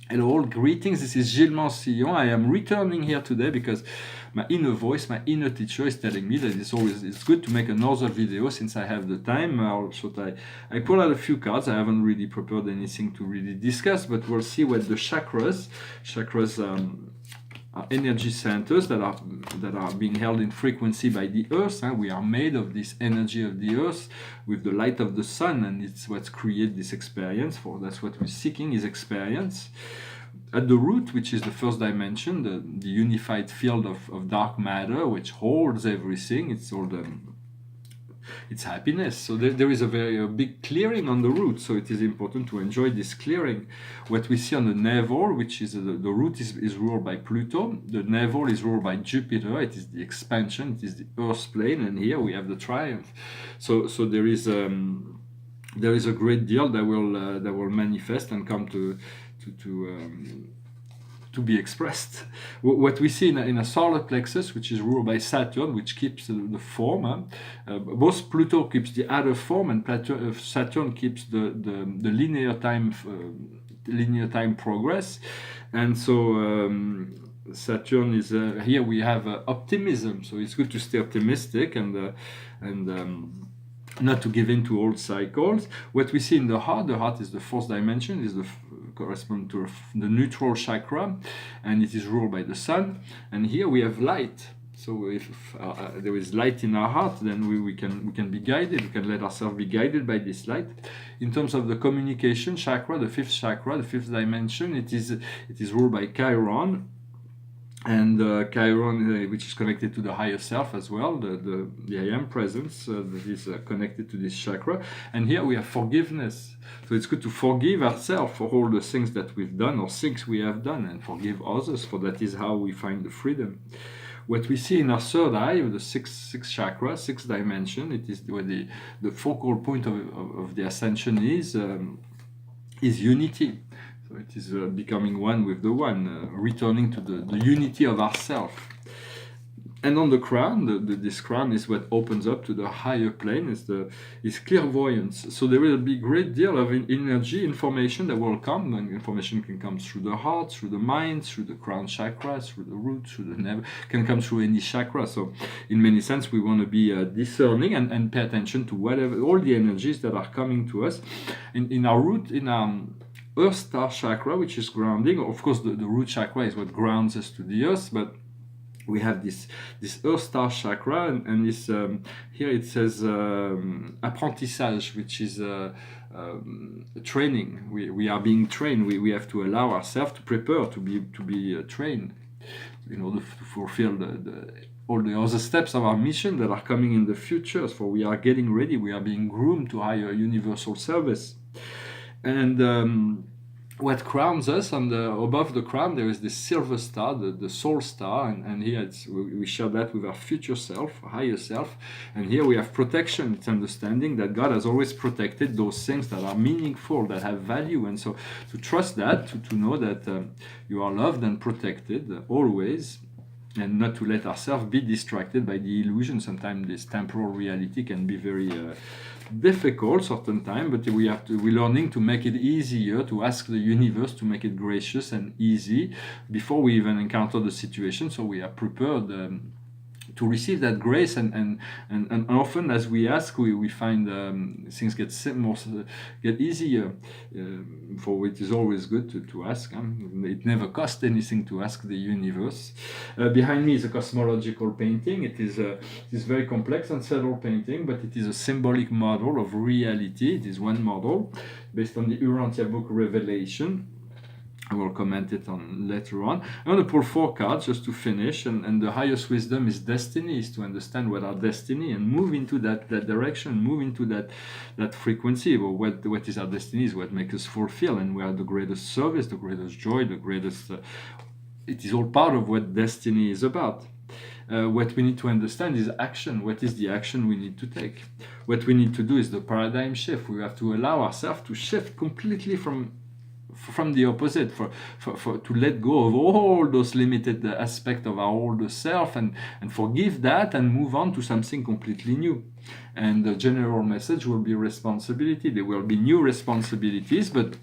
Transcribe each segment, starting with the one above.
Hello all, greetings, this is Gilles Mansillon. I am returning here today because my inner voice, my inner teacher is telling me that it's good to make another video since I have the time. I pull out a few cards. I haven't really prepared anything to really discuss, but we'll see what the chakras are energy centers that are being held in frequency by the earth. We are made of this energy of the earth with the light of the sun, and it's what's created this experience. That's what we're seeking, is experience. At the root, which is the first dimension, the unified field of dark matter, which holds everything, it's happiness. So there is a very big clearing on the root, so it is important to enjoy this clearing. What we see on the navel, which is the root is ruled by Pluto, the navel is ruled by Jupiter, it is the expansion, it is the earth plane, and here we have the triumph. So there is a great deal that will manifest and come to be expressed. What we see in a solar plexus, which is ruled by Saturn, which keeps the form. Both Pluto keeps the outer form, and Saturn keeps the linear time progress. And so Saturn is here. We have optimism, so it's good to stay optimistic and not to give in to old cycles. What we see in the heart is the fourth dimension, is correspond to the neutral chakra, and it is ruled by the sun. And here we have light. So if there is light in our heart, then we can be guided. We can let ourselves be guided by this light. In terms of the communication chakra, the fifth chakra, the fifth dimension, it is ruled by Chiron. And Chiron, which is connected to the higher self as well, the I am presence that is connected to this chakra. And here we have forgiveness. So it's good to forgive ourselves for all the things that we've done or things we have done, and forgive others, for that is how we find the freedom. What we see in our third eye, the sixth chakra, sixth dimension, it is where the focal point of the ascension is unity. So it is becoming one with the one, returning to the unity of ourself. And on the crown, this crown is what opens up to the higher plane, is clairvoyance. So there will be a great deal of energy, information that will come, and information can come through the heart, through the mind, through the crown chakra, through the root, through the navel, can come through any chakra. So in many sense, we want to be discerning and pay attention to whatever, all the energies that are coming to us. In our root, in our Earth Star chakra, which is grounding. Of course, the root chakra is what grounds us to the earth, but we have this Earth Star chakra, and this here it says apprentissage, which is training. We are being trained. We have to allow ourselves to prepare to be trained in order to fulfill all the other steps of our mission that are coming in the future. For we are getting ready. We are being groomed to higher universal service. And what crowns us, above the crown there is the silver star, the soul star, and here we share that with our future self, higher self. And here we have protection. It's understanding that God has always protected those things that are meaningful, that have value. And so to trust that, to know that you are loved and protected always, and not to let ourselves be distracted by the illusion. Sometimes this temporal reality can be very difficult certain time, but we're learning to make it easier, to ask the universe to make it gracious and easy before we even encounter the situation, so we are prepared to receive that grace. And often as we ask, we find things get easier. For it is always good to ask. It never costs anything to ask the universe. Behind me is a cosmological painting. It is very complex and subtle painting, but it is a symbolic model of reality. It is one model based on the Urantia book Revelation. I will comment it on later on. I'm going to pull 4 cards just to finish, and the highest wisdom is destiny, is to understand what our destiny and move into that direction, move into that frequency. Well, what is our destiny is what makes us fulfill, and we are the greatest service, the greatest joy, the greatest. It is all part of what destiny is about. What we need to understand is action. What is the action we need to take? What we need to do is the paradigm shift. We have to allow ourselves to shift completely from the opposite, to let go of all those limited aspects of our older self, and forgive that and move on to something completely new. And the general message will be responsibility. There will be new responsibilities, but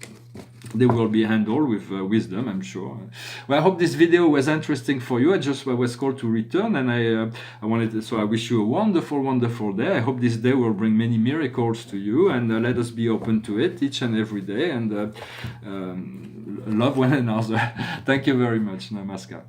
they will be handled with wisdom, I'm sure. Well, I hope this video was interesting for you. I was called to return, and so I wish you a wonderful, wonderful day. I hope this day will bring many miracles to you, and let us be open to it each and every day, and love one another. Thank you very much. Namaskar.